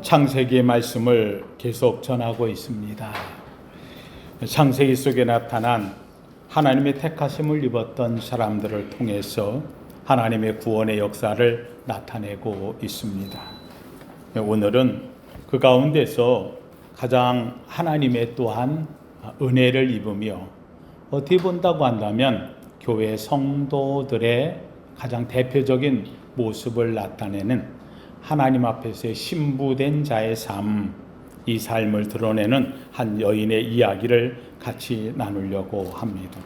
창세기의 말씀을 계속 전하고 있습니다. 창세기 속에 나타난 하나님의 택하심을 입었던 사람들을 통해서 하나님의 구원의 역사를 나타내고 있습니다. 오늘은 그 가운데서 가장 하나님의 또한 은혜를 입으며 어떻게 본다고 한다면 교회 성도들의 가장 대표적인 모습을 나타내는 하나님 앞에서의 신부된 자의 삶, 이 삶을 드러내는 한 여인의 이야기를 같이 나누려고 합니다.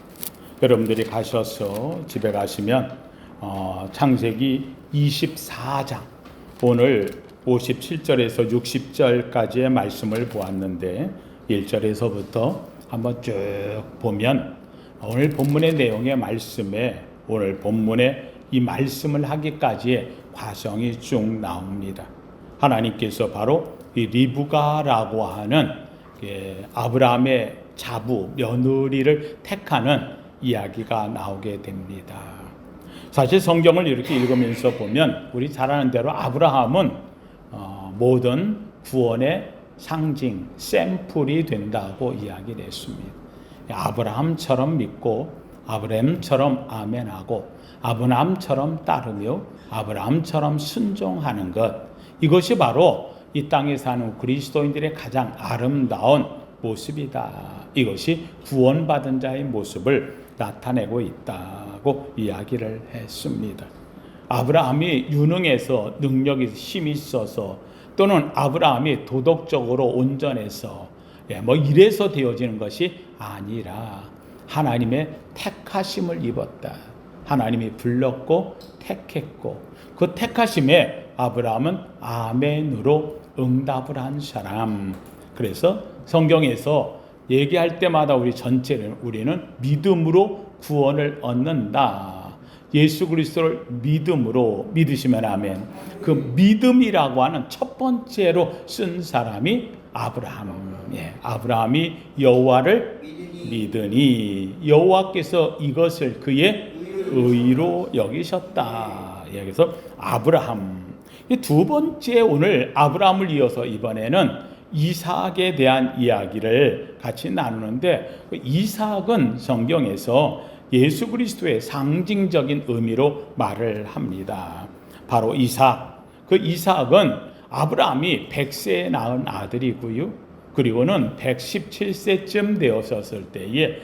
여러분들이 가셔서 집에 가시면 창세기 24장 오늘 57절에서 60절까지의 말씀을 보았는데 1절에서부터 한번 쭉 보면 오늘 본문의 내용의 말씀에 오늘 본문의 이 말씀을 하기까지의 과정이 쭉 나옵니다. 하나님께서 바로 이 리브가라고 하는 아브라함의 자부, 며느리를 택하는 이야기가 나오게 됩니다. 사실 성경을 이렇게 읽으면서 보면 우리 잘 아는 대로 아브라함은 모든 구원의 상징, 샘플이 된다고 이야기를 했습니다. 아브라함처럼 믿고 아브라함처럼 아멘하고 아브라함처럼 따르며 아브라함처럼 순종하는 것, 이것이 바로 이 땅에 사는 그리스도인들의 가장 아름다운 모습이다. 이것이 구원받은 자의 모습을 나타내고 있다고 이야기를 했습니다. 아브라함이 유능해서 능력이 힘이 있어서 또는 아브라함이 도덕적으로 온전해서 이래서 되어지는 것이 아니라 하나님의 택하심을 입었다. 하나님이 불렀고 택했고 그 택하심에 아브라함은 아멘으로 응답을 한 사람. 그래서 성경에서 얘기할 때마다 우리는 믿음으로 구원을 얻는다. 예수 그리스도를 믿음으로 믿으시면 아멘. 그 믿음이라고 하는 첫 번째로 쓴 사람이 아브라함. 아브라함이 여호와를 믿으니 여호와께서 이것을 그의 의로 여기셨다. 그래서 아브라함. 두 번째 오늘 아브라함을 이어서 이번에는 이삭에 대한 이야기를 같이 나누는데 이삭은 성경에서 예수 그리스도의 상징적인 의미로 말을 합니다. 바로 이삭. 그 이삭은 아브라함이 100세에 낳은 아들이고요. 그리고는 117세쯤 되었을 때에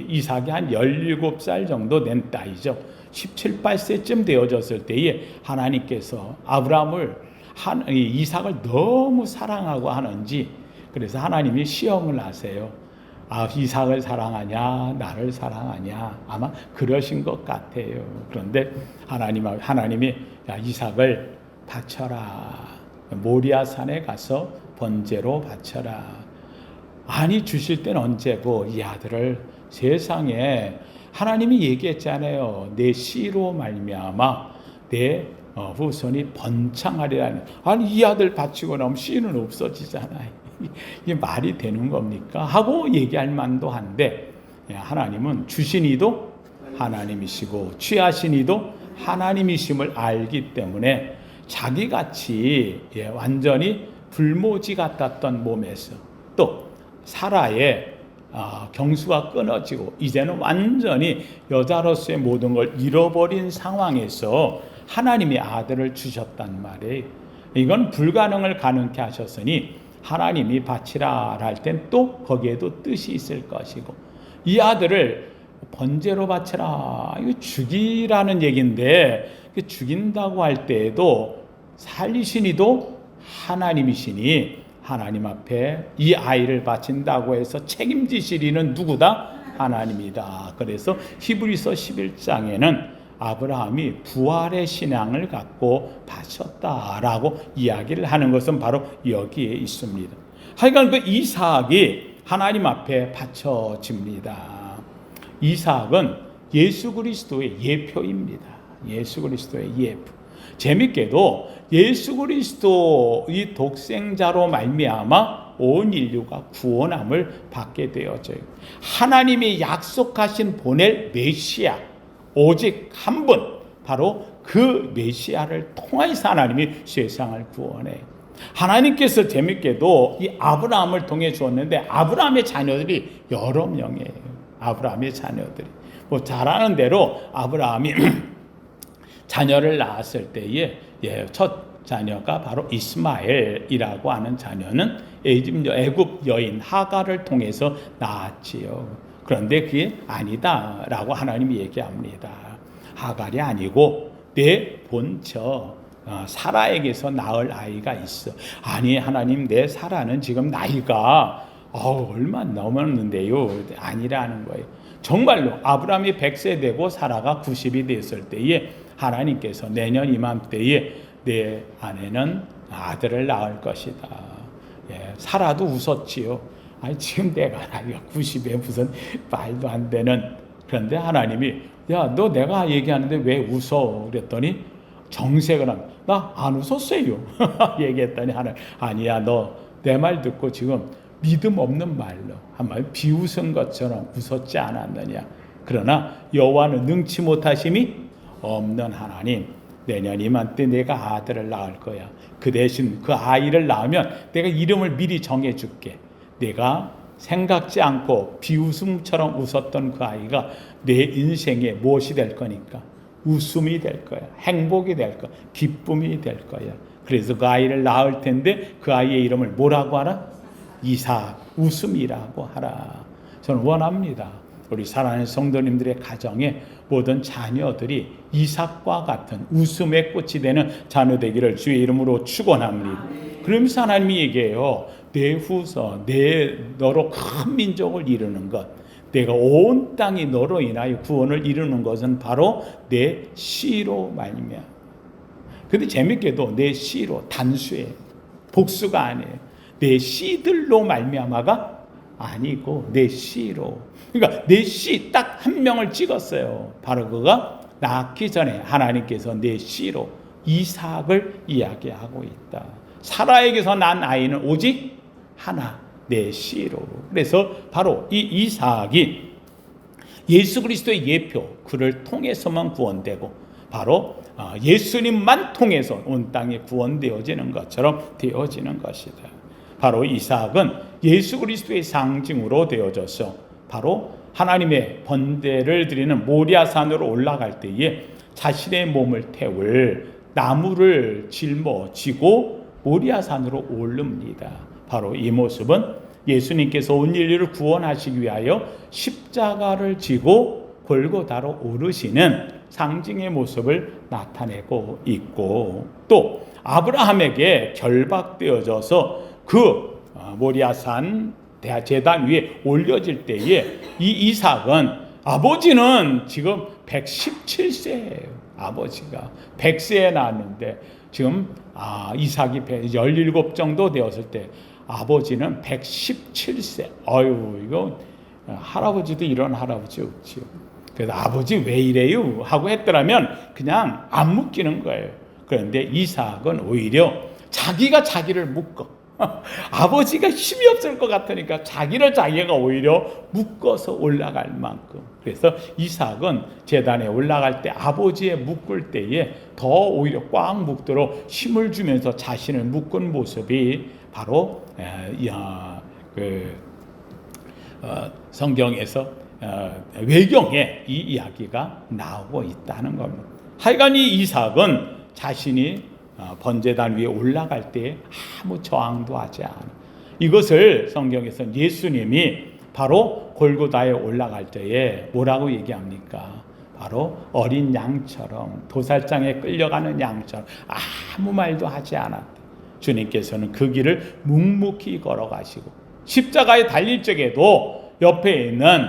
이삭이 한 17살 정도 된 나이죠. 17, 8세쯤 되어졌을 때에 하나님께서 이삭을 너무 사랑하고 하는지 그래서 하나님이 시험을 하세요. 이삭을 사랑하냐 나를 사랑하냐 아마 그러신 것 같아요. 그런데 하나님이 이삭을 바쳐라. 모리아산에 가서 번제로 바쳐라. 아니 주실 때는 언제고 이 아들을 세상에 하나님이 얘기했잖아요. 내 씨로 말미암아 내 후손이 번창하리라니. 아니 이 아들 바치고 나면 씨는 없어지잖아요. 이게 말이 되는 겁니까? 하고 얘기할 만도 한데 하나님은 주신 이도 하나님이시고 취하신 이도 하나님이심을 알기 때문에 자기같이 완전히 불모지 같았던 몸에서 또 사라의 경수가 끊어지고 이제는 완전히 여자로서의 모든 걸 잃어버린 상황에서 하나님이 아들을 주셨단 말이에요. 이건 불가능을 가능케 하셨으니 하나님이 바치라 할 땐 또 거기에도 뜻이 있을 것이고 이 아들을 번제로 바치라. 이거 죽이라는 얘기인데 죽인다고 할 때에도 살리신 이도 하나님이시니 하나님 앞에 이 아이를 바친다고 해서 책임지실 이는 누구다? 하나님이다. 그래서 히브리서 11장에는 아브라함이 부활의 신앙을 갖고 바쳤다라고 이야기를 하는 것은 바로 여기에 있습니다. 하여간 그 이삭이 하나님 앞에 바쳐집니다. 이삭은 예수 그리스도의 예표입니다. 예수 그리스도의 예표. 재밌게도 예수 그리스도의 독생자로 말미암아 온 인류가 구원함을 받게 되어져요. 하나님이 약속하신 보낼 메시아 오직 한 분, 바로 그 메시아를 통하여서 하나님이 세상을 구원해요. 하나님께서 재밌게도 이 아브라함을 통해 주었는데 아브라함의 자녀들이 여러 명이에요. 아브라함의 자녀들이. 뭐 잘 아는 대로 아브라함이 자녀를 낳았을 때에 첫 자녀가 바로 이스마엘이라고 하는 자녀는 애굽 여인 하갈을 통해서 낳았지요. 그런데 그게 아니다라고 하나님이 얘기합니다. 하갈이 아니고 내 본처 사라에게서 낳을 아이가 있어. 아니 하나님, 내 사라는 지금 나이가 얼마 넘었는데요. 아니라는 거예요. 정말로 아브라함이 100세 되고 사라가 90이 됐을 때에 하나님께서 내년 이맘때에 내 아내는 아들을 낳을 것이다. 사라도 웃었지요. 아니 지금 내가 나이가 90에 무슨 말도 안 되는. 그런데 하나님이 야, 너 내가 얘기하는데 왜 웃어? 그랬더니 정색을 합니다. 나 안 웃었어요. 얘기했더니 하나님, 아니야, 너 내 말 듣고 지금 믿음 없는 말로 한마디 비웃은 것처럼 웃었지 않았느냐. 그러나 여호와는 능치 못하심이 없는 하나님, 내년 이맘때 내가 아들을 낳을 거야. 그 대신 그 아이를 낳으면 내가 이름을 미리 정해줄게. 내가 생각지 않고 비웃음처럼 웃었던 그 아이가 내 인생에 무엇이 될 거니까? 웃음이 될 거야. 행복이 될 거야. 기쁨이 될 거야. 그래서 그 아이를 낳을 텐데 그 아이의 이름을 뭐라고 하라? 이삭, 웃음이라고 하라. 저는 원합니다. 우리 사랑하는 성도님들의 가정에 모든 자녀들이 이삭과 같은 웃음의 꽃이 되는 자녀 되기를 주의 이름으로 축원합니다. 그러면서 하나님이 얘기해요. 내 후손, 너로 큰 민족을 이루는 것, 내가 온 땅이 너로 인하여 구원을 이루는 것은 바로 내 씨로 말미암아. 근데 재밌게도 내 씨로, 단수예요. 복수가 아니에요. 내 씨들로 말미암아가 아니고 내 씨로. 그러니까 내 씨 딱 한 명을 찍었어요. 바로 그가 낳기 전에 하나님께서 내 씨로 이삭을 이야기하고 있다. 사라에게서 난 아이는 오직 하나, 내 씨로. 그래서 바로 이 이삭이 예수 그리스도의 예표, 그를 통해서만 구원되고 바로 예수님만 통해서 온 땅에 구원되어지는 것처럼 되어지는 것이다. 바로 이삭은 예수 그리스도의 상징으로 되어져서 바로 하나님의 번제를 드리는 모리아산으로 올라갈 때에 자신의 몸을 태울 나무를 짊어지고 모리아산으로 오릅니다. 바로 이 모습은 예수님께서 온 인류를 구원하시기 위하여 십자가를 지고 골고다로 오르시는 상징의 모습을 나타내고 있고, 또 아브라함에게 결박되어져서 그 모리아산 제단 위에 올려질 때에 이 이삭은, 아버지는 지금 117세예요. 아버지가 100세에 낳았는데 지금 이삭이 17 정도 되었을 때 아버지는 117세. 이거 할아버지도 이런 할아버지 없지요. 그래서 아버지 왜 이래요? 하고 했더라면 그냥 안 묶이는 거예요. 그런데 이삭은 오히려 자기가 자기를 묶어. 아버지가 힘이 없을 것 같으니까 자기가 오히려 묶어서 올라갈 만큼. 그래서 이삭은 제단에 올라갈 때 아버지의 묶을 때에 더 오히려 꽉 묶도록 힘을 주면서 자신을 묶은 모습이 바로 성경에서 외경에 이 이야기가 나오고 있다는 겁니다. 하여간 이 이삭은 자신이 번제단 위에 올라갈 때 아무 저항도 하지 않아. 이것을 성경에서 예수님이 바로 골고다에 올라갈 때에 뭐라고 얘기합니까? 바로 어린 양처럼, 도살장에 끌려가는 양처럼 아무 말도 하지 않았다. 주님께서는 그 길을 묵묵히 걸어가시고 십자가에 달릴 적에도 옆에 있는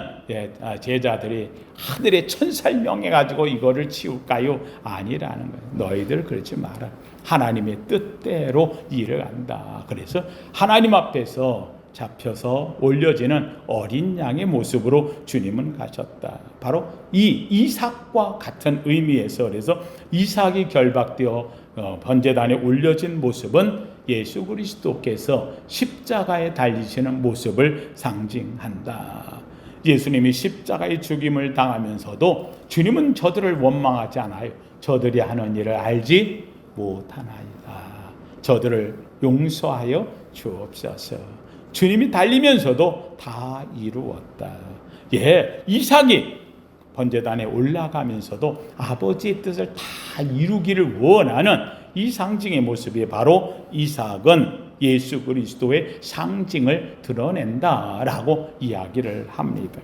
제자들이 하늘의 천사를 명해가지고 이거를 치울까요? 아니라는 거예요. 너희들 그러지 마라. 하나님의 뜻대로 일을 한다. 그래서 하나님 앞에서 잡혀서 올려지는 어린 양의 모습으로 주님은 가셨다. 바로 이 이삭과 같은 의미에서, 그래서 이삭이 결박되어 번제단에 올려진 모습은 예수 그리스도께서 십자가에 달리시는 모습을 상징한다. 예수님이 십자가의 죽임을 당하면서도 주님은 저들을 원망하지 않아요. 저들이 하는 일을 알지 못하나이다. 저들을 용서하여 주옵소서. 주님이 달리면서도 다 이루었다. 예, 이삭이 번제단에 올라가면서도 아버지의 뜻을 다 이루기를 원하는 이 상징의 모습이 바로 이삭은 예수 그리스도의 상징을 드러낸다라고 이야기를 합니다.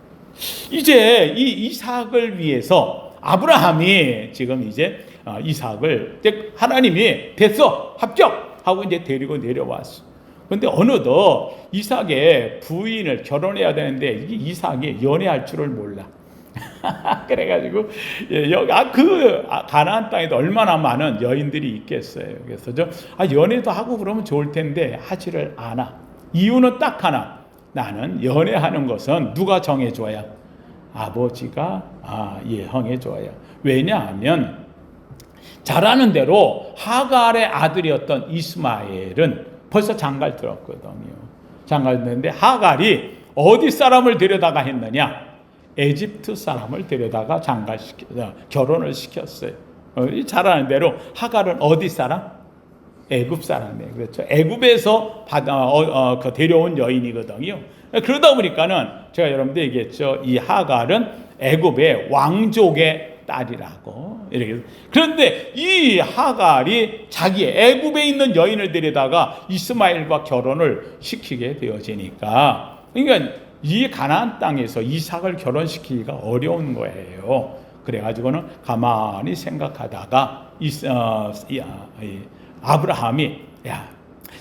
이제 이 이삭을 위해서 아브라함이 지금 이제 이삭을 하나님이 됐어 합격하고 이제 데리고 내려왔어. 그런데 어느덧 이삭의 부인을 결혼해야 되는데 이삭이 연애할 줄을 몰라. 그래가지고 여기 가나안 땅에도 얼마나 많은 여인들이 있겠어요. 그래서 연애도 하고 그러면 좋을 텐데 하지를 않아. 이유는 딱 하나. 나는 연애하는 것은 누가 정해줘야? 아버지가 예정해줘야. 왜냐하면 잘 아는 대로 하갈의 아들이었던 이스마엘은 벌써 장가를 들었거든요. 장가를 들었는데 하갈이 어디 사람을 데려다가 했느냐? 에집트 사람을 데려다가 결혼을 시켰어요. 잘 아는 대로 하갈은 어디 사람? 애굽 사람이에요. 그렇죠. 애굽에서 데려온 여인이거든요. 그러다 보니까는 제가 여러분들 얘기했죠. 이 하갈은 애굽의 왕족의 딸이라고. 이렇게. 그런데 이 하갈이 자기 애굽에 있는 여인을 데려다가 이스마엘과 결혼을 시키게 되어지니까, 그러니까 이 가나안 땅에서 이삭을 결혼시키기가 어려운 거예요. 그래가지고는 가만히 생각하다가 아브라함이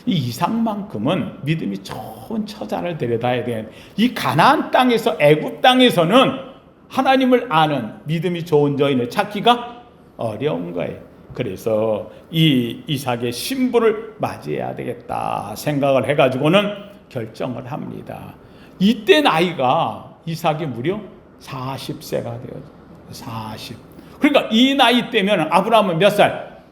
이 이삭만큼은 믿음이 좋은 처자를 데려다야 되는, 이 가나안 땅에서 애굽 땅에서는 하나님을 아는 믿음이 좋은 여인을 찾기가 어려운 거예요. 그래서 이 이삭의 신부를 맞이해야 되겠다 생각을 해가지고는 결정을 합니다. 이때 나이가 이삭이 무려 40세가 되어요. 40. 그러니까 이 나이 때면 아브라함은 몇 살?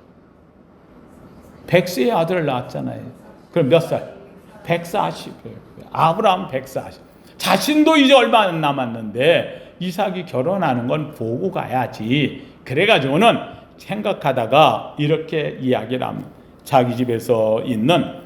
100세의 아들을 낳았잖아요. 그럼 몇 살? 140. 아브라함 140. 자신도 이제 얼마 안 남았는데 이삭이 결혼하는 건 보고 가야지. 그래가지고는 생각하다가 이렇게 이야기를 합니다. 자기 집에서 있는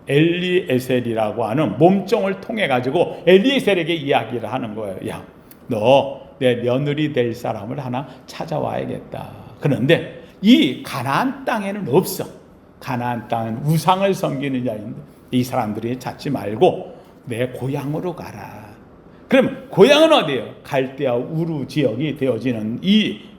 엘리에셀이라고 하는 몸종을 통해 가지고 엘리에셀에게 이야기를 하는 거예요. 야, 너 내 며느리 될 사람을 하나 찾아와야겠다. 그런데 이 가나안 땅에는 없어. 가나안 땅은 우상을 섬기는 자인데 이 사람들이 찾지 말고 내 고향으로 가라. 그럼 고향은 어디예요? 갈대아 우루 지역이 되어지는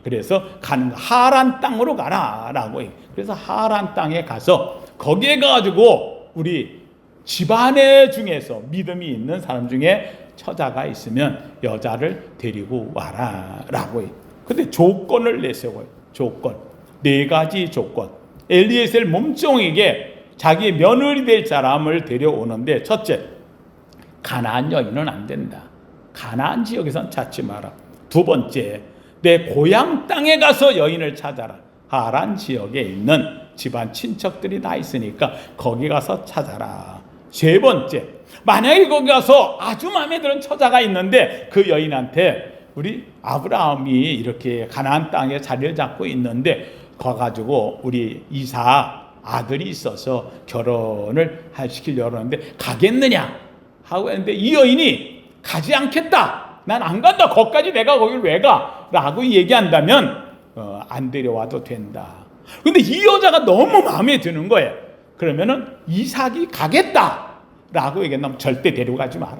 그래서 가는 하란 땅으로 가라라고 해요. 그래서 하란 땅에 가서 거기에 가지고 우리 집안의 중에서 믿음이 있는 사람 중에 처자가 있으면 여자를 데리고 와라라고 해요. 근데 조건을 내세워요. 조건. 4가지 조건. 엘리에셀 몸종에게 자기의 며느리 될 사람을 데려오는데, 첫째, 가나안 여인은 안 된다. 가나안 지역에선 찾지 마라. 두 번째, 내 고향 땅에 가서 여인을 찾아라. 하란 지역에 있는 집안 친척들이 다 있으니까 거기 가서 찾아라. 세 번째, 만약에 거기 가서 아주 마음에 드는 처자가 있는데 그 여인한테 우리 아브라함이 이렇게 가나안 땅에 자리를 잡고 있는데 가가지고 우리 이삭 아들이 있어서 결혼을 시키려고 하는데 가겠느냐 하고 했는데 이 여인이 가지 않겠다. 난 안 간다. 거기까지 내가 거길 왜 가? 라고 얘기한다면 안 데려와도 된다. 근데 이 여자가 너무 마음에 드는 거예요. 그러면은 이삭이 가겠다라고 얘기한다면 절대 데려가지 마라.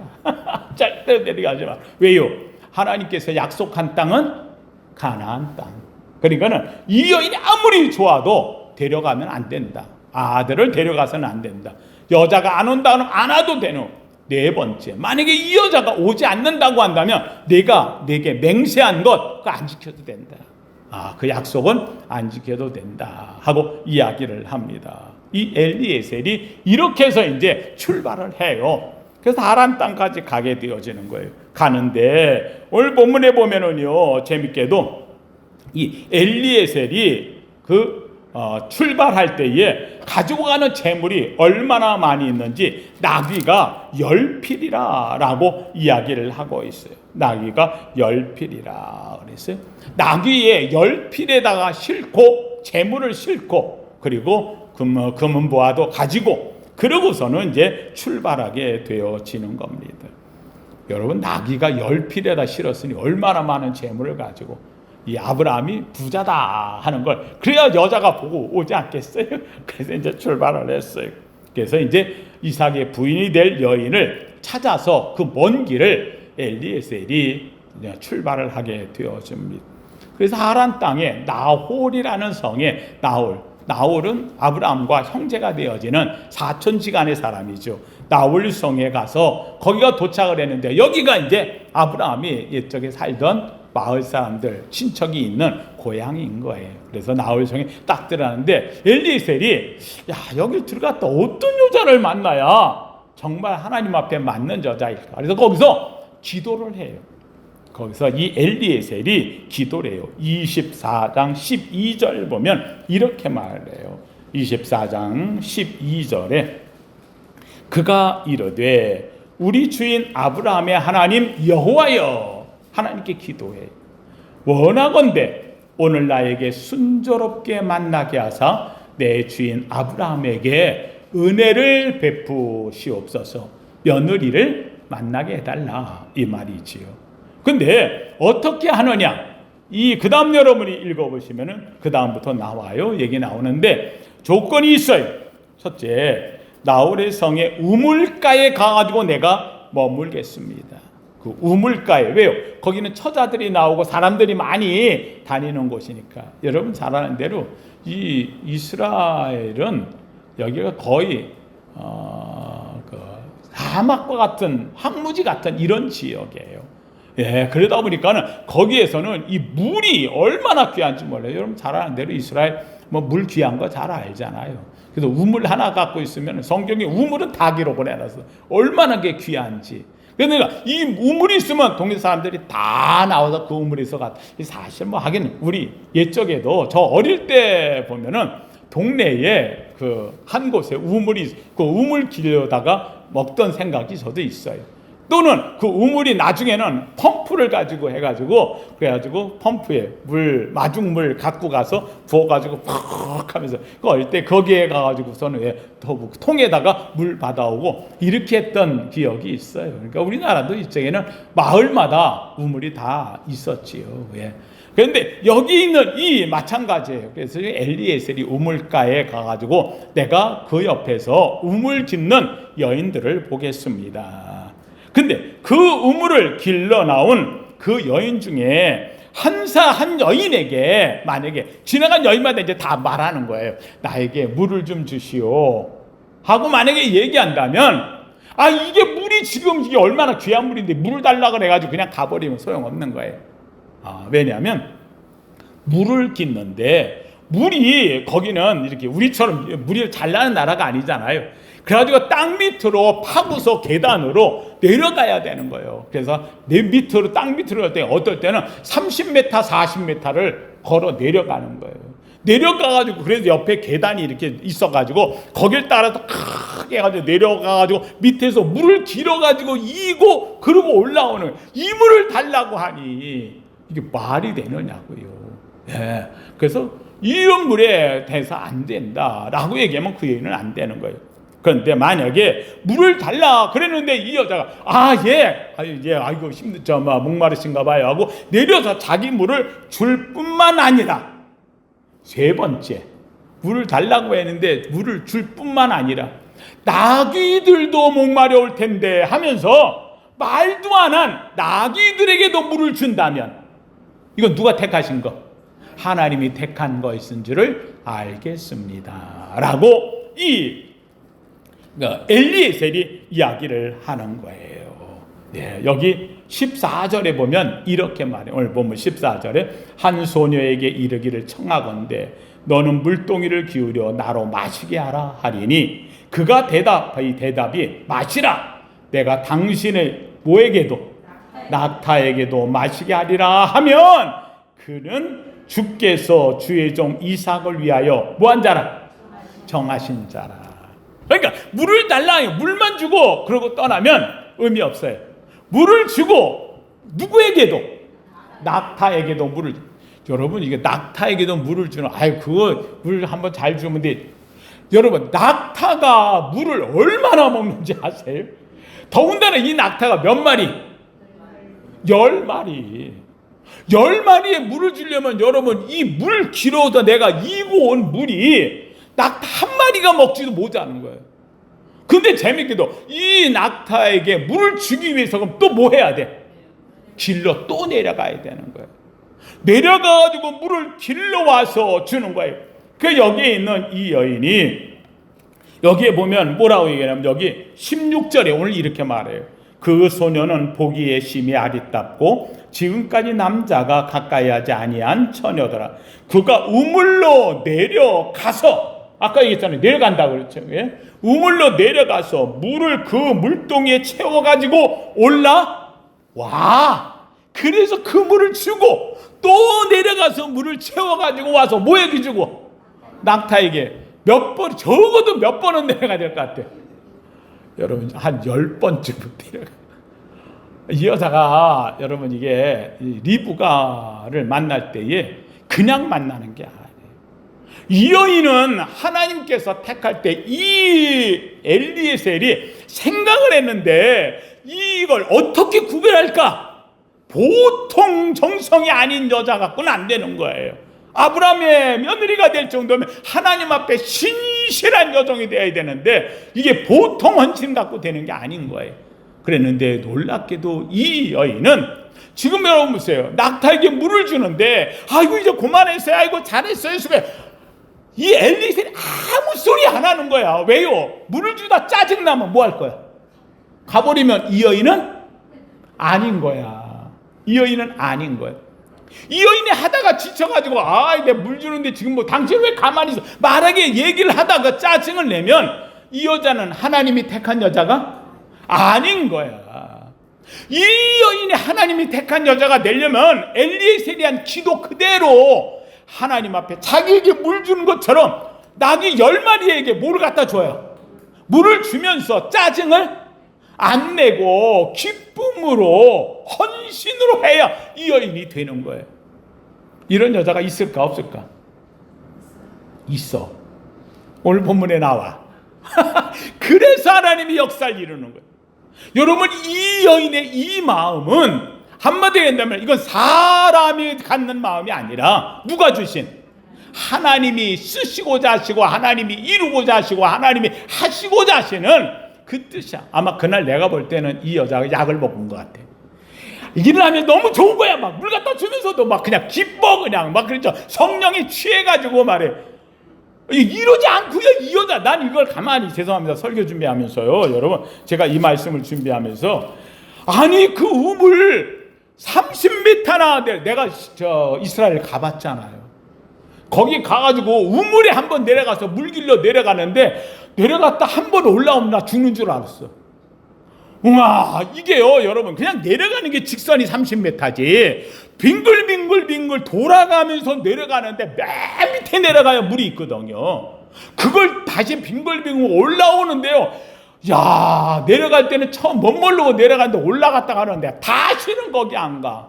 절대 데려가지 마라. 왜요? 하나님께서 약속한 땅은 가나안 땅. 그러니까는 이 여인이 아무리 좋아도 데려가면 안 된다. 아들을 데려가서는 안 된다. 여자가 안 온다 그러면 안 와도 되는. 네 번째, 만약에 이 여자가 오지 않는다고 한다면 내가 내게 맹세한 것 그거 안 지켜도 된다. 그 약속은 안 지켜도 된다 하고 이야기를 합니다. 이 엘리에셀이 이렇게 해서 이제 출발을 해요. 그래서 하란 땅까지 가게 되어지는 거예요. 가는데 오늘 본문에 보면은요, 재밌게도 이 엘리에셀이 출발할 때에 가지고 가는 재물이 얼마나 많이 있는지 나귀가 10필이라 라고 이야기를 하고 있어요. 나귀가 10필이라 그랬어요. 나귀에 10필에다가 싣고 재물을 싣고 그리고 금은 보화도 가지고 그러고서는 이제 출발하게 되어지는 겁니다. 여러분, 나귀가 10필에다 실었으니 얼마나 많은 재물을 가지고 이 아브라함이 부자다 하는 걸 그래야 여자가 보고 오지 않겠어요? 그래서 이제 출발을 했어요. 그래서 이제 이삭의 부인이 될 여인을 찾아서 그 먼 길을 엘리에셀이 출발을 하게 되어집니다. 그래서 하란 땅에 나홀이라는 성에 나홀은 아브라함과 형제가 되어지는 사촌지간의 사람이죠. 나홀 성에 가서 거기가 도착을 했는데 여기가 이제 아브라함이 옛적에 살던 마을 사람들 친척이 있는 고향인 거예요. 그래서 나홀 성에 딱 들어가는데 엘리에셀이 여기 들어갔다 어떤 여자를 만나야 정말 하나님 앞에 맞는 여자일까? 그래서 거기서 기도를 해요. 거기서 이 엘리에셀이 기도를 해요. 24장 12절 보면 이렇게 말해요. 24장 12절에 그가 이르되 우리 주인 아브라함의 하나님 여호와여, 하나님께 기도해 원하건대 오늘 나에게 순조롭게 만나게 하사 내 주인 아브라함에게 은혜를 베푸시옵소서. 며느리를 만나게 해달라 이 말이지요. 근데 어떻게 하느냐? 그 다음 여러분이 읽어보시면은 그 다음부터 나와요. 얘기 나오는데 조건이 있어요. 첫째, 나홀의 성의 우물가에 가가지고 내가 머물겠습니다. 그 우물가에, 왜요? 거기는 처자들이 나오고 사람들이 많이 다니는 곳이니까. 여러분 잘 아는 대로 이 이스라엘은 여기가 거의 사막과 같은 황무지 같은 이런 지역이에요. 예, 그러다 보니까는 거기에서는 이 물이 얼마나 귀한지 몰라요. 여러분 잘 아는 대로 이스라엘 물 귀한 거 잘 알잖아요. 그래서 우물 하나 갖고 있으면 성경에 우물은 다 기록을 해놨어. 얼마나 그게 귀한지. 그러니까 이 우물이 있으면 동네 사람들이 다 나와서 그 우물에서 사실 하긴 우리 옛적에도 저 어릴 때 보면은 동네에 그 한 곳에 우물이 그 우물 길려다가 먹던 생각이 저도 있어요. 또는 그 우물이 나중에는 펌프를 가지고 해가지고 그래가지고 펌프에 마중물 갖고 가서 부어가지고 퍽 하면서 그 어릴 때 거기에 가가지고서는 통에다가 물 받아오고 이렇게 했던 기억이 있어요. 그러니까 우리나라도 이쪽에는 마을마다 우물이 다 있었지요. 예. 그런데 여기 있는 이 마찬가지예요. 그래서 엘리에셀이 우물가에 가가지고 내가 그 옆에서 우물 짓는 여인들을 보겠습니다. 근데 그 우물을 길러 나온 그 여인 중에 한 여인에게 만약에 지나간 여인마다 이제 다 말하는 거예요. 나에게 물을 좀 주시오 하고 만약에 얘기한다면 이게 물이 지금 이게 얼마나 귀한 물인데 물을 달라고 해가지고 그냥 가버리면 소용없는 거예요. 왜냐하면 물을 깃는데 물이 거기는 이렇게 우리처럼 물이 잘 나는 나라가 아니잖아요. 그래가지고 땅 밑으로 파고서 계단으로 내려가야 되는 거예요. 그래서 땅 밑으로 갈 때 어떨 때는 30m, 40m를 걸어 내려가는 거예요. 내려가가지고 그래서 옆에 계단이 이렇게 있어가지고 거길 따라서 크게 해가지고 내려가가지고 밑에서 물을 길어가지고 이고 그러고 올라오는 거예요. 이 물을 달라고 하니 이게 말이 되느냐고요. 예. 그래서 이 물에 대해서 안 된다라고 얘기하면 그 얘기는 안 되는 거예요. 그런데 만약에 물을 달라 그랬는데 이 여자가 아이고 힘들죠, 목마르신가 봐요 하고 내려서 자기 물을 줄 뿐만 아니라 세 번째 물을 달라고 했는데 물을 줄 뿐만 아니라 나귀들도 목마려 올 텐데 하면서 말도 안 한 나귀들에게도 물을 준다면 이건 누가 택하신 거? 하나님이 택한 것인 줄을 알겠습니다 라고 엘리에셀이 이야기를 하는 거예요. 네, 여기 14절에 보면 이렇게 말해요. 오늘 보면 14절에 한 소녀에게 이르기를 청하건대 너는 물동이를 기울여 나로 마시게 하라 하리니 그가 대답이 마시라. 내가 당신의 뭐에게도 낙타에게도 마시게 하리라 하면 그는 주께서 주의 종 이삭을 위하여 뭐한 자라? 정하신 자라. 그러니까 물을 달라요. 물만 주고 그러고 떠나면 의미 없어요. 물을 주고 누구에게도 낙타에게도 물을 여러분 이게 낙타에게도 물을 주는 그거 물 한번 잘 주면 돼. 여러분, 낙타가 물을 얼마나 먹는지 아세요? 더군다나 이 낙타가 몇 마리? 10마리. 10마리에 물을 주려면 여러분, 이 물 길어서 내가 이고 온 물이 낙타 한 마리가 먹지도 못하는 거예요. 근데 재밌게도 이 낙타에게 물을 주기 위해서 그럼 또 뭐 해야 돼? 길러 또 내려가야 되는 거예요. 내려가가지고 물을 길러와서 주는 거예요. 그 여기에 있는 이 여인이, 여기에 보면 뭐라고 얘기하냐면 여기 16절에 오늘 이렇게 말해요. 그 소녀는 보기에 심히 아리답고 지금까지 남자가 가까이 하지 아니한 처녀더라. 그가 우물로 내려가서, 아까 얘기했잖아요. 내려간다고 그랬죠. 예? 우물로 내려가서 물을 그 물동이에 채워가지고 올라와. 그래서 그 물을 주고 또 내려가서 물을 채워가지고 와서 뭐에게 주고? 낙타에게. 몇 번, 적어도 몇 번은 내려가야 될 것 같아요. 여러분, 한 10번쯤은 내려가. 이 여자가, 여러분, 이게 리브가를 만날 때에 그냥 만나는 게 아니에요. 이 여인은 하나님께서 택할 때 이 엘리에셀이 생각을 했는데 이걸 어떻게 구별할까? 보통 정성이 아닌 여자 갖고는 안 되는 거예요. 아브라함의 며느리가 될 정도면 하나님 앞에 신실한 여종이 되어야 되는데 이게 보통 헌신 갖고 되는 게 아닌 거예요. 그랬는데 놀랍게도 이 여인은 지금 여러분 보세요. 낙타에게 물을 주는데 아이고 이제 그만했어요. 아이고 잘했어요. 이 엘리셀이 아무 소리 안 하는 거야. 왜요? 물을 주다 짜증나면 뭐 할 거야? 가버리면 이 여인은 아닌 거야. 이 여인은 아닌 거야. 이 여인이 하다가 지쳐가지고 내가 물 주는데 지금 뭐 당신 왜 가만히 있어? 말하게 얘기를 하다가 짜증을 내면 이 여자는 하나님이 택한 여자가 아닌 거야. 이 여인이 하나님이 택한 여자가 되려면 엘리에셀이 한 기도 그대로 하나님 앞에 자기에게 물 주는 것처럼 낙이 10마리에게 뭐를 갖다 줘요? 물을 주면서 짜증을 안 내고 기쁨으로 헌신으로 해야 이 여인이 되는 거예요. 이런 여자가 있을까 없을까? 있어. 오늘 본문에 나와. 그래서 하나님이 역사를 이루는 거예요. 여러분, 이 여인의 이 마음은 한마디로 한다면 이건 사람이 갖는 마음이 아니라 누가 주신? 하나님이 쓰시고자 하시고 하나님이 이루고자 하시고 하나님이 하시고자 하시는 그 뜻이야. 아마 그날 내가 볼 때는 이 여자가 약을 먹은 것 같아. 일을 하면 너무 좋은 거야. 막 물 갖다 주면서도 막 그냥 기뻐 그냥 막 그랬죠. 성령이 취해가지고 말해. 이러지 않고요. 이 여자, 난 이걸 가만히, 죄송합니다. 설교 준비하면서요. 여러분, 제가 이 말씀을 준비하면서 아니 그 우물 30m나 내가 이스라엘 가봤잖아요. 거기 가가지고 우물에 한번 내려가서 물 길러 내려가는데 내려갔다 한 번 올라오면 나 죽는 줄 알았어. 우와, 이게요 여러분 그냥 내려가는 게 직선이 30m지 빙글빙글 돌아가면서 내려가는데 맨 밑에 내려가야 물이 있거든요. 그걸 다시 빙글빙글 올라오는데요, 야, 내려갈 때는 처음 못 모르고 내려갔는데 올라갔다 가는데 다시는 거기 안 가.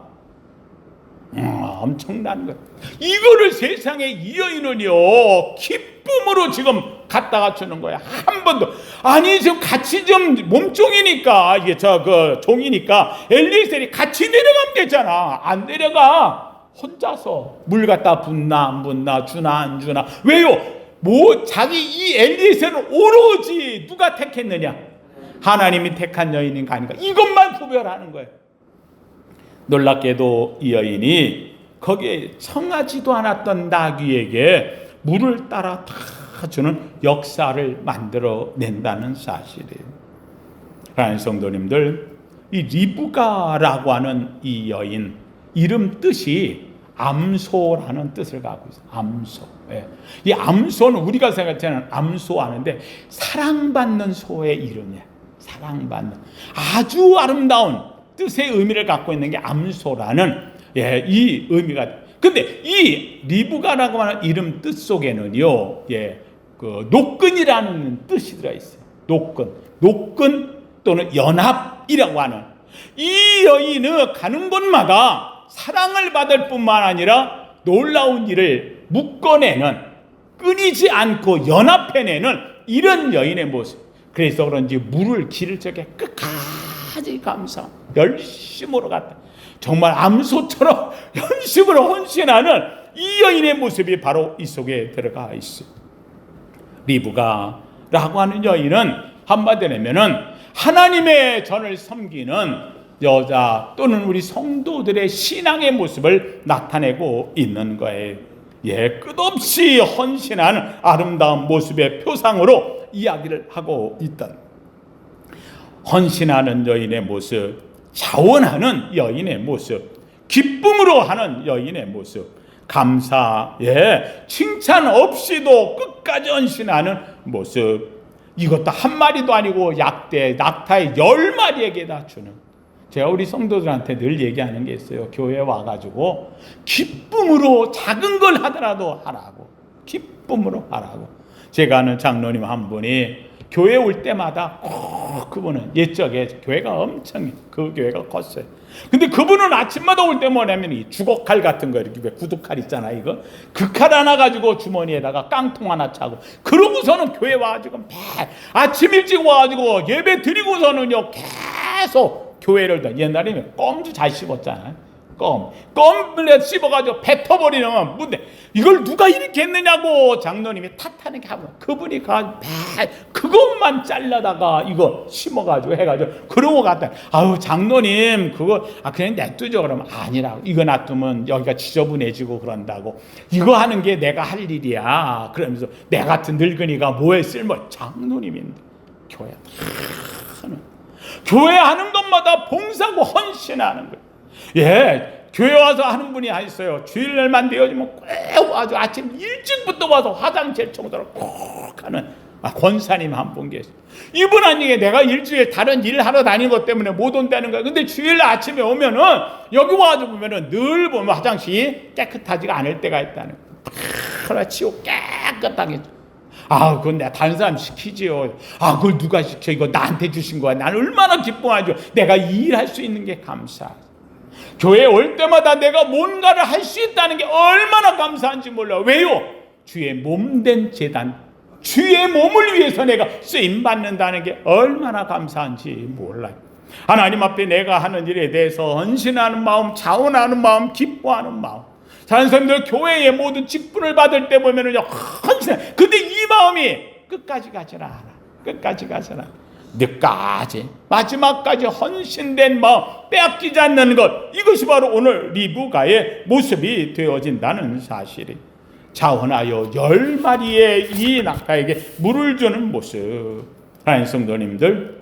엄청난 거예요. 이거를 세상에 이 여인은요 기쁨으로 지금 갖다가 주는 거야. 한 번도 아니 지금 같이 좀 몸종이니까 이게 종이니까 엘리에셀이 같이 내려가면 되잖아. 안 내려가. 혼자서 물 갖다 붓나 안 붓나 주나 안 주나. 왜요? 자기 이 엘리에셀은 오로지 누가 택했느냐? 하나님이 택한 여인인가 아닌가, 이것만 구별하는 거예요. 놀랍게도 이 여인이 거기에 청하지도 않았던 나귀에게 물을 따라 다 주는 역사를 만들어낸다는 사실이에요. 하나님 성도님들, 이 리브가라고 하는 이 여인 이름 뜻이 암소라는 뜻을 갖고 있어요. 암소. 예. 이 암소는 우리가 생각하는 암소하는데 사랑받는 소의 이름이에요. 사랑받는, 아주 아름다운 뜻의 의미를 갖고 있는 게 암소라는 이 의미가. 근데 이 리브가라고 하는 이름 뜻 속에는요, 그 노끈이라는 뜻이 들어 있어요. 노끈 또는 연합이라고 하는, 이 여인은 가는 곳마다 사랑을 받을 뿐만 아니라 놀라운 일을 묶어내는 끊이지 않고 연합해내는 이런 여인의 모습. 그래서 그런지 물을 기를 적에 끝까지 감사 열심으로 갔다. 정말 암소처럼 열심으로 헌신하는 이 여인의 모습이 바로 이 속에 들어가 있어요. 리브가라고 하는 여인은 한마디로 하면은 하나님의 전을 섬기는 여자 또는 우리 성도들의 신앙의 모습을 나타내고 있는 거예요. 끝없이 헌신하는 아름다운 모습의 표상으로 이야기를 하고 있다. 헌신하는 여인의 모습, 자원하는 여인의 모습, 기쁨으로 하는 여인의 모습, 감사, 칭찬 없이도 끝까지 헌신하는 모습. 이것도 한 마리도 아니고 낙타의 10마리에게 다 주는. 제가 우리 성도들한테 늘 얘기하는 게 있어요. 교회에 와가지고 기쁨으로 작은 걸 하더라도 하라고. 기쁨으로 하라고. 제가 아는 장로님 한 분이 교회 올 때마다 꼭 그분은 옛적에 교회가 엄청 그 교회가 컸어요. 근데 그분은 아침마다 올 때 뭐냐면 이 주걱칼 같은 거 이렇게 구두칼 있잖아 이거 그 칼 하나 가지고 주머니에다가 깡통 하나 차고 그러고서는 교회 와가지고 아침 일찍 와가지고 예배 드리고서는요 계속 교회를 옛날에는 껌도 잘 씹었잖아요. 껌을 씹어가지고 뱉어버리는 문제. 이걸 누가 이렇게 했느냐고 장로님이 탓하는 게 하고 그분이 그것만 잘라다가 이거 심어가지고 해가지고 그러고 갔다. 아유 장로님 그거 그냥 냅두죠. 그러면 아니라고. 이거 놔두면 여기가 지저분해지고 그런다고. 이거 하는 게 내가 할 일이야. 그러면서 내 같은 늙은이가 뭐에 쓸모. 장로님인데 교회 하는. 교회 하는 것마다 봉사하고 헌신하는 거예요. 교회 와서 하는 분이 있어요. 주일날만 되어지면 꼭 와서 아침 일찍부터 와서 화장실 청소를 꼭 하는 권사님 한 분 계세요. 이분 아니게 내가 일주일 다른 일 하러 다니는 것 때문에 못 온다는 거야. 근데 주일날 아침에 오면은 여기 와서 보면은 늘 보면 화장실이 깨끗하지가 않을 때가 있다는 거야. 치우고 깨끗하게. 그건 내가 다른 사람 시키지요. 그걸 누가 시켜? 이거 나한테 주신 거야. 난 얼마나 기뻐하죠. 내가 이 일할 수 있는 게 감사. 교회 올 때마다 내가 뭔가를 할 수 있다는 게 얼마나 감사한지 몰라. 왜요? 주의 몸된 제단, 주의 몸을 위해서 내가 쓰임 받는다는 게 얼마나 감사한지 몰라요. 하나님 앞에 내가 하는 일에 대해서 헌신하는 마음, 자원하는 마음, 기뻐하는 마음. 다른 사람들 교회의 모든 직분을 받을 때 보면은요, 헌신. 근데 이 마음이 끝까지 가지라 않아. 끝까지 가지라. 늦까지 마지막까지 헌신된 마음 빼앗기지 않는 것. 이것이 바로 오늘 리브가의 모습이 되어진다는 사실이. 자원하여 10마리의 이 낙타에게 물을 주는 모습. 하나님 성도님들,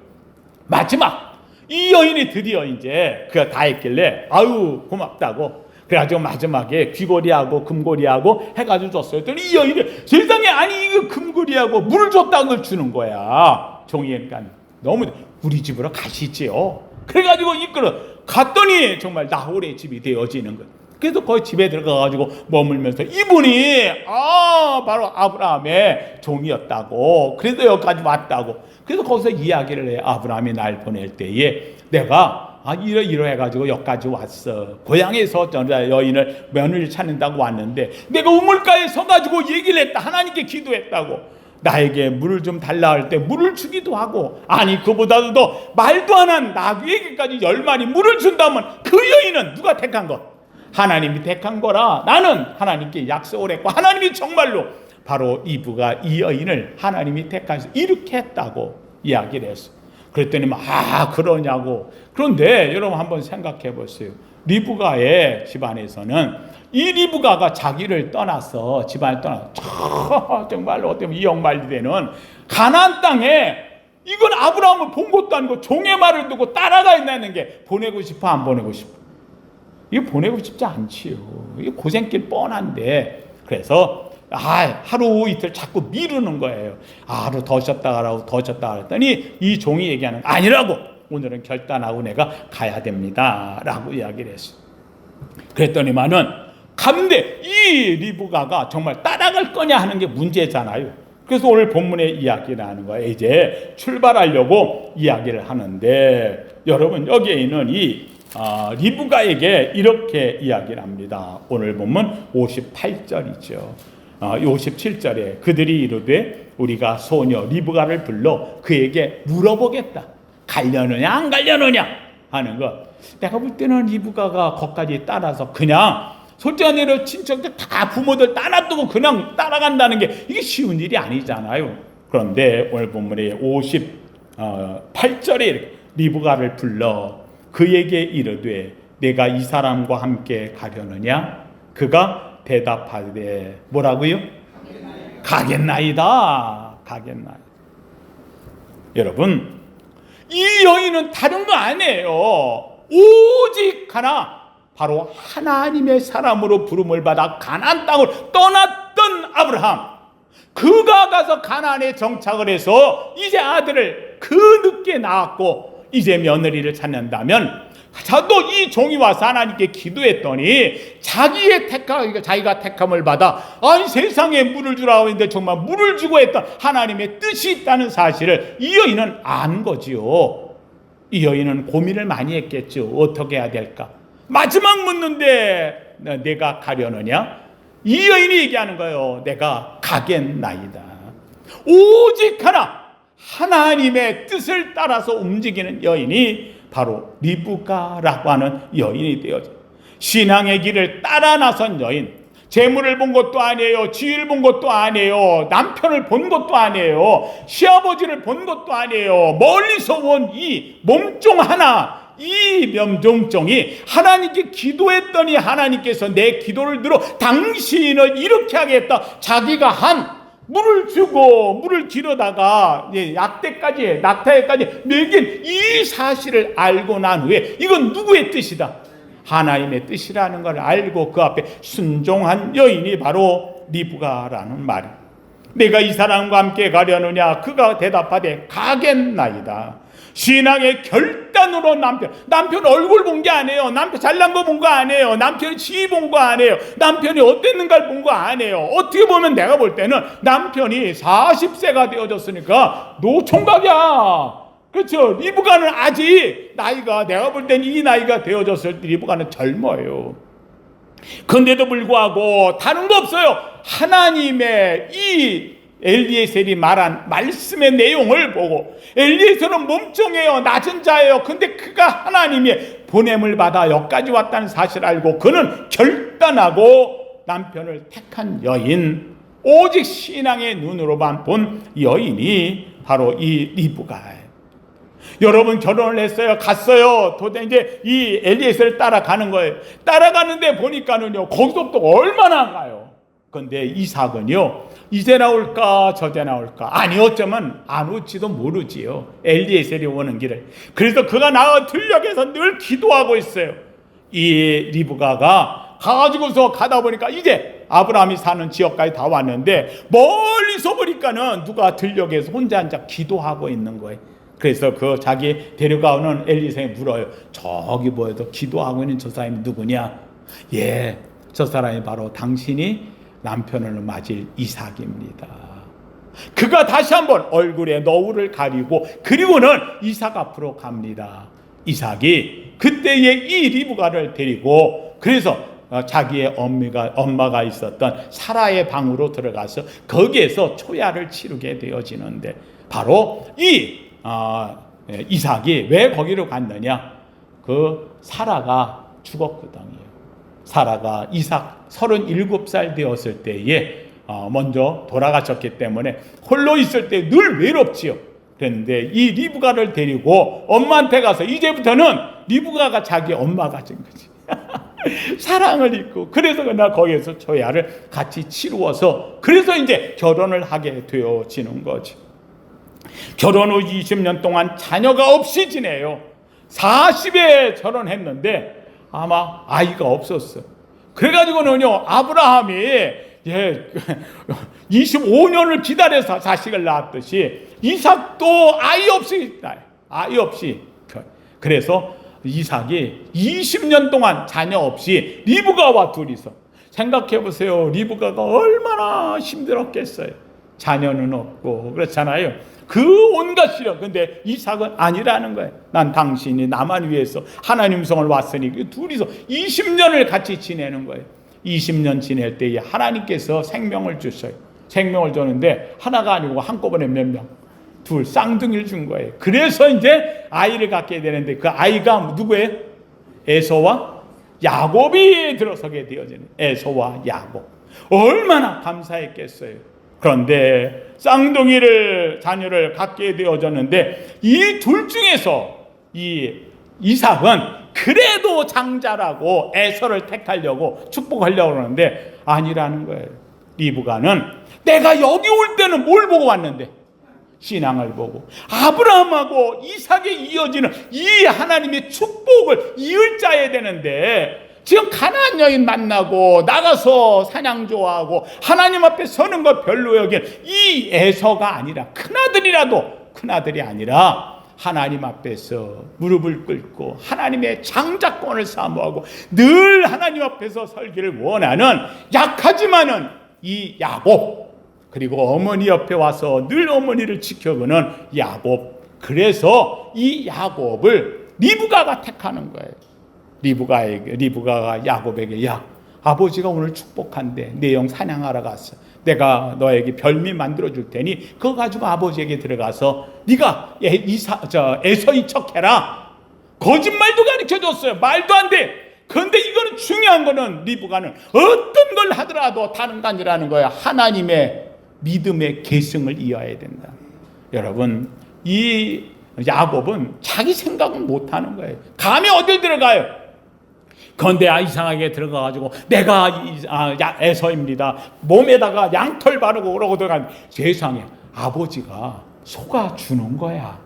마지막 이 여인이 드디어 이제 그가 다 했길래 아유 고맙다고 그래가지고 마지막에 귀걸이하고 금고리하고 해가지고 줬어요. 그랬더니 이 여인이 세상에 아니 이거 금고리하고 물을 줬다는 걸 주는 거야. 종이니까 너무 우리 집으로 가시지요. 그래가지고 이끌어 갔더니 정말 나홀의 집이 되어지는 거예요. 그래서 거기 집에 들어가가지고 머물면서 이분이 바로 아브라함의 종이었다고. 그래서 여기까지 왔다고. 그래서 거기서 이야기를 해. 아브라함이 날 보낼 때에 내가 이러해가지고 여기까지 왔어. 고향에서 여인을 며느리를 찾는다고 왔는데 내가 우물가에 서가지고 얘기를 했다. 하나님께 기도했다고. 나에게 물을 좀 달라 할 때 물을 주기도 하고 아니 그보다도 더 말도 안 한 나귀에게까지 10마리 물을 준다면 그 여인은 누가 택한 거? 하나님이 택한 거라 나는 하나님께 약속을 했고 하나님이 정말로 바로 이브가 이 여인을 하나님이 택하셔서 이렇게 했다고 이야기를 했어. 그랬더니 그러냐고. 그런데 여러분 한번 생각해 보세요. 리브가의 집안에서는 이 리브가가 자기를 떠나서 집안을 떠나서 정말로 어떻게 이역말이 되는 가나안 땅에 이건 아브라함을 본 것도 아니고 종의 말을 듣고 따라가 있는 게 보내고 싶어 안 보내고 싶어? 이거 보내고 싶지 않지요. 이거 고생길 뻔한데 그래서 하루 이틀 자꾸 미루는 거예요. 하루 더 쉬었다 가라고 더 쉬었다 그랬더니 이 종이 얘기하는 아니라고 오늘은 결단하고 내가 가야 됩니다 라고 이야기를 했어요. 그랬더니만은 간데 이 리브가가 정말 따라갈 거냐 하는 게 문제잖아요. 그래서 오늘 본문에 이야기를 하는 거예요. 이제 출발하려고 이야기를 하는데 여러분 여기에 있는 이 리브가에게 이렇게 이야기를 합니다. 오늘 본문 58절이죠. 57절에 그들이 이르되 우리가 소녀 리브가를 불러 그에게 물어보겠다. 가려느냐 안 가려느냐 하는 것. 내가 볼 때는 리브가가 거기까지 따라서 그냥 솔직한 얘기로 친척들 다 부모들 따놔두고 그냥 따라간다는 게 이게 쉬운 일이 아니잖아요. 그런데 오늘 본문의 58절에 리브가를 불러 그에게 이르되 내가 이 사람과 함께 가려느냐? 그가 대답하되 뭐라고요? 가겠나이다. 가겠나이다. 여러분, 이 여인은 다른 거 아니에요. 오직 하나, 바로 하나님의 사람으로 부름을 받아 가나안 땅을 떠났던 아브라함. 그가 가서 가나안에 정착을 해서 이제 아들을 그 늦게 낳았고 이제 며느리를 찾는다면 또 이 종이 와서 하나님께 기도했더니 자기가 택함을 받아 아니 세상에 물을 주라고 했는데 정말 물을 주고 했던 하나님의 뜻이 있다는 사실을 이 여인은 안 거지요. 이 여인은 고민을 많이 했겠죠. 어떻게 해야 될까? 마지막 묻는데 내가 가려느냐? 이 여인이 얘기하는 거예요. 내가 가겠나이다. 오직 하나, 하나님의 뜻을 따라서 움직이는 여인이 바로 리브가라고 하는 여인이 되어져. 신앙의 길을 따라 나선 여인. 재물을 본 것도 아니에요. 지위를 본 것도 아니에요. 남편을 본 것도 아니에요. 시아버지를 본 것도 아니에요. 멀리서 온 이 몸종 하나, 이 명종종이 하나님께 기도했더니 하나님께서 내 기도를 들어 당신을 이렇게 하겠다. 자기가 한 물을 주고 물을 기르다가 낙타에까지 먹인 이 사실을 알고 난 후에 이건 누구의 뜻이다? 하나님의 뜻이라는 걸 알고 그 앞에 순종한 여인이 바로 리브가라는 말이에요. 내가 이 사람과 함께 가려느냐? 그가 대답하되 가겠나이다. 신앙의 결단으로 남편 얼굴 본 게 아니에요. 남편 잘난 거 본 거 아니에요. 남편이 지위 본 거 아니에요. 남편이 어땠는가를 본 거 아니에요. 어떻게 보면 내가 볼 때는 남편이 40세가 되어졌으니까 노총각이야. 그렇죠. 리브가는 아직 나이가 내가 볼 때는 이 나이가 되어졌을 때 리브가는 젊어요. 그런데도 불구하고 다른 거 없어요. 하나님의 이 엘리에셀이 말한 말씀의 내용을 보고 엘리에셀은 몸종이에요. 낮은 자예요. 근데 그가 하나님의 보냄을 받아 여기까지 왔다는 사실을 알고 그는 결단하고 남편을 택한 여인, 오직 신앙의 눈으로만 본 여인이 바로 이 리브가예요. 여러분 결혼을 했어요. 갔어요. 도대체 이제 이 엘리에셀을 따라가는 거예요. 따라가는데 보니까는요. 거기서부터 얼마나 가요. 그런데 이삭은요. 이제 나올까 저제 나올까. 아니 어쩌면 안 올지도 모르지요. 엘리에셀이 오는 길을. 그래서 그가 나와 들녘에서 늘 기도하고 있어요. 이 리브가가 가가지고서 가다 보니까 이제 아브라함이 사는 지역까지 다 왔는데 멀리서 보니까는 누가 들녘에서 혼자 앉아 기도하고 있는 거예요. 그래서 그 자기 데려가오는 엘리에셀이 물어요. 저기 보여도 기도하고 있는 저 사람이 누구냐? 예, 저 사람이 바로 당신이 남편을 맞을 이삭입니다. 그가 다시 한번 얼굴에 너울을 가리고 그리고는 이삭 앞으로 갑니다. 이삭이 그때의 이 리브가를 데리고 그래서 자기의 엄마가 있었던 사라의 방으로 들어가서 거기에서 초야를 치르게 되어지는데 바로 이 이삭이 왜 거기로 갔느냐? 그 사라가 죽었거든요. 사라가 이삭 37살 되었을 때에 먼저 돌아가셨기 때문에 홀로 있을 때 늘 외롭지요. 그런데 이 리브가를 데리고 엄마한테 가서 이제부터는 리브가가 자기 엄마가 된 거지. 사랑을 입고 그래서 그날 거기에서 초야를 같이 치루어서 그래서 이제 결혼을 하게 되어지는 거지. 결혼 후 20년 동안 자녀가 없이 지내요. 40에 결혼했는데 아마 아이가 없었어. 그래가지고는요 아브라함이 25년을 기다려서 자식을 낳았듯이 이삭도 아이 없이 그래서 이삭이 20년 동안 자녀 없이 리브가와 둘이서 생각해 보세요. 리브가가 얼마나 힘들었겠어요. 자녀는 없고 그렇잖아요. 그 온갖 시련. 근데 이삭은 아니라는 거예요. 난 당신이 나만 위해서 하나님 성을 왔으니 둘이서 20년을 같이 지내는 거예요. 20년 지낼 때에 하나님께서 생명을 주셔요. 생명을 줬는데 하나가 아니고 한꺼번에 몇 명? 둘, 쌍둥이를 준 거예요. 그래서 이제 아이를 갖게 되는데 그 아이가 누구예요? 에서와 야곱이 들어서게 되어지는, 에서와 야곱. 얼마나 감사했겠어요. 그런데 쌍둥이를 자녀를 갖게 되어졌는데 이 둘 중에서 이 이삭은 그래도 장자라고 에서를 택하려고 축복하려고 그러는데 아니라는 거예요. 리브가는 내가 여기 올 때는 뭘 보고 왔는데? 신앙을 보고 아브라함하고 이삭에 이어지는 이 하나님의 축복을 이을 자야 되는데 지금 가나안 여인 만나고 나가서 사냥 좋아하고 하나님 앞에 서는 것 별로 여긴 이 에서가 아니라 큰아들이 아니라 하나님 앞에서 무릎을 꿇고 하나님의 장자권을 사모하고 늘 하나님 앞에서 설기를 원하는 약하지만은 이 야곱, 그리고 어머니 옆에 와서 늘 어머니를 지켜보는 야곱. 그래서 이 야곱을 리브가가 택하는 거예요. 리브가가 야곱에게 야, 아버지가 오늘 축복한대. 내 영 사냥하러 갔어. 내가 너에게 별미 만들어 줄 테니 그거 가지고 아버지에게 들어가서 네가 에서인 척해라. 거짓말도 가르쳐 줬어요. 말도 안 돼. 그런데 이거는 중요한 거는 리브가는 어떤 걸 하더라도 다른 게 아니라는 거야. 하나님의 믿음의 계승을 이어야 된다. 여러분, 이 야곱은 자기 생각은 못하는 거예요. 감히 어딜 들어가요? 그런데 이상하게 들어가가지고 내가 에서입니다. 몸에다가 양털 바르고 그러고 들어가면 세상에 아버지가 속아주는 거야.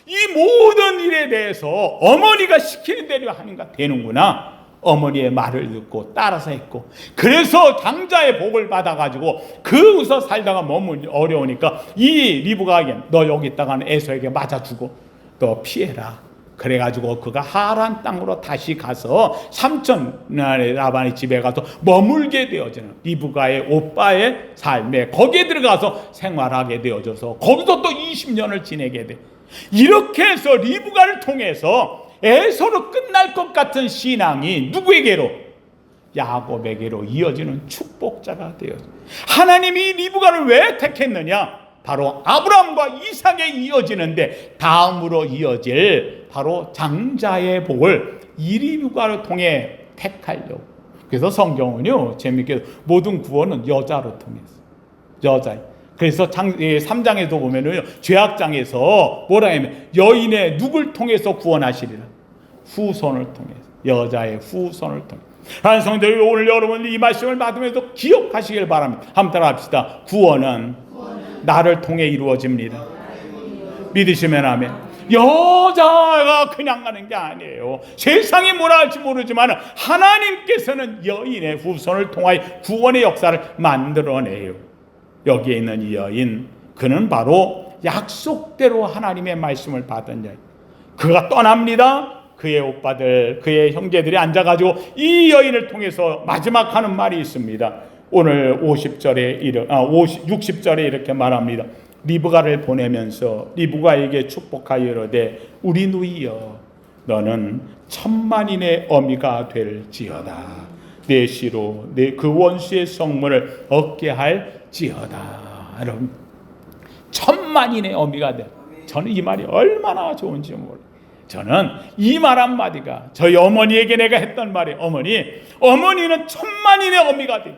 이 모든 일에 대해서 어머니가 시키는 대로 하는가 되는구나. 어머니의 말을 듣고 따라서 했고, 그래서 장자의 복을 받아가지고 그곳서 살다가 너무 어려우니까 이 리브가에게 너 여기 있다가는 에서에게 맞아주고 너 피해라. 그래가지고 그가 하란 땅으로 다시 가서 삼촌 라반의 집에 가서 머물게 되어지는 리브가의 오빠의 삶에 거기에 들어가서 생활하게 되어져서 거기서 또 20년을 지내게 돼. 이렇게 해서 리브가를 통해서 에서로 끝날 것 같은 신앙이 누구에게로? 야곱에게로 이어지는 축복자가 되어져. 하나님이 리브가를 왜 택했느냐? 바로 아브라함과 이삭에 이어지는데 다음으로 이어질 바로 장자의 복을 이 리브가를 통해 택하려고. 그래서 성경은요, 재밌게 모든 구원은 여자로 통해서. 여자. 그래서 3장에도 보면은 죄악장에서 뭐라 하면 여인의 누굴 통해서 구원하시리라? 후손을 통해서. 여자의 후손을 통해. 하나님 성도들, 오늘 여러분 이 말씀을 받으면서 기억하시길 바랍니다. 한번 따라합시다. 구원은 나를 통해 이루어집니다. 믿으시면 아멘. 여자가 그냥 가는 게 아니에요. 세상이 뭐라 할지 모르지만 하나님께서는 여인의 후손을 통하여 구원의 역사를 만들어내요. 여기에 있는 이 여인, 그는 바로 약속대로 하나님의 말씀을 받은 여인. 그가 떠납니다. 그의 오빠들, 그의 형제들이 앉아가지고 이 여인을 통해서 마지막 하는 말이 있습니다. 오늘 60절에 이렇게 말합니다. 리브가를 보내면서 리브가에게 축복하여 이르되 우리 누이여 너는 천만인의 어미가 될지어다. 내 시로 내 그 원수의 성문을 얻게 할지어다. 여러분, 천만인의 어미가 돼. 저는 이 말이 얼마나 좋은지 몰라요. 저는 이 말 한마디가 저희 어머니에게 내가 했던 말이에요. 어머니는 천만인의 어미가 돼.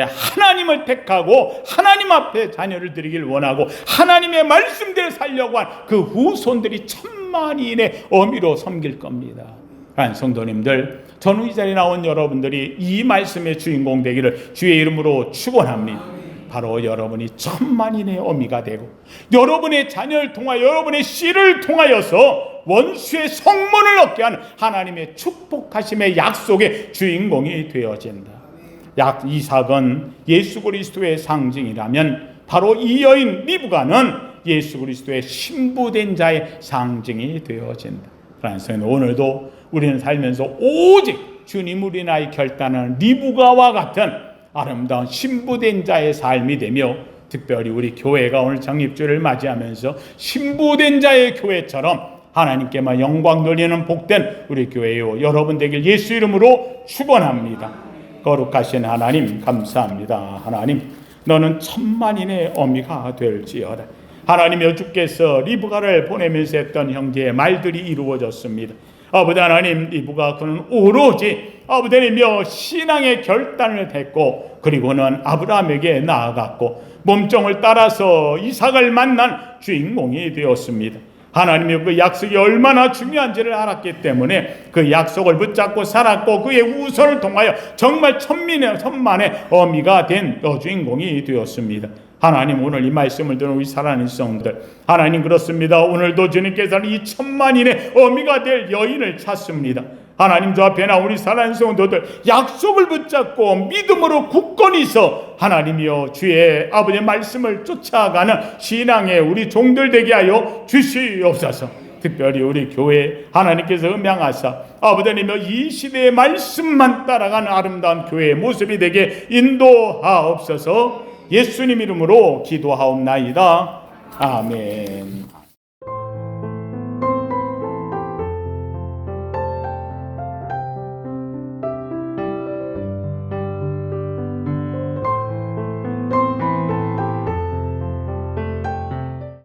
하나님을 택하고 하나님 앞에 자녀를 드리길 원하고 하나님의 말씀대로 살려고 한 그 후손들이 천만인의 어미로 섬길 겁니다. 성도님들, 저는 이 자리에 나온 여러분들이 이 말씀의 주인공 되기를 주의 이름으로 축원합니다. 바로 여러분이 천만인의 어미가 되고 여러분의 자녀를 통하여 여러분의 씨를 통하여서 원수의 성문을 얻게 하는 하나님의 축복하심의 약속의 주인공이 되어진다. 이삭은 예수 그리스도의 상징이라면 바로 이 여인 리브가는 예수 그리스도의 신부된 자의 상징이 되어진다. 그래서 오늘도 우리는 살면서 오직 주님을 인하여 결단하는 리브가와 같은 아름다운 신부된 자의 삶이 되며, 특별히 우리 교회가 오늘 정립주를 맞이하면서 신부된 자의 교회처럼 하나님께만 영광 돌리는 복된 우리 교회요 여러분 되길 예수 이름으로 축원합니다. 거룩하신 하나님 감사합니다. 하나님 너는 천만인의 어미가 될지어다. 하나님여 주께서 리브가를 보내면서 했던 형제의 말들이 이루어졌습니다. 아버지 하나님 리브가 그는 오로지 아버지 하나님여 신앙의 결단을 했고 그리고는 아브라함에게 나아갔고 몸종을 따라서 이삭을 만난 주인공이 되었습니다. 하나님의 그 약속이 얼마나 중요한지를 알았기 때문에 그 약속을 붙잡고 살았고 그의 우선을 통하여 정말 천만의 어미가 된 주인공이 되었습니다. 하나님 오늘 이 말씀을 듣는 우리 사랑하는 성도들 하나님 그렇습니다. 오늘도 주님께서는 이 천만인의 어미가 될 여인을 찾습니다. 하나님 주 앞에 나 우리 사랑하는 성도들 약속을 붙잡고 믿음으로 굳건히 서 하나님이여 주의 아버지의 말씀을 쫓아가는 신앙의 우리 종들 되게 하여 주시옵소서. 특별히 우리 교회 하나님께서 음양하사 아버지 하나님이여 이 시대의 말씀만 따라가는 아름다운 교회의 모습이 되게 인도하옵소서. 예수님 이름으로 기도하옵나이다. 아멘.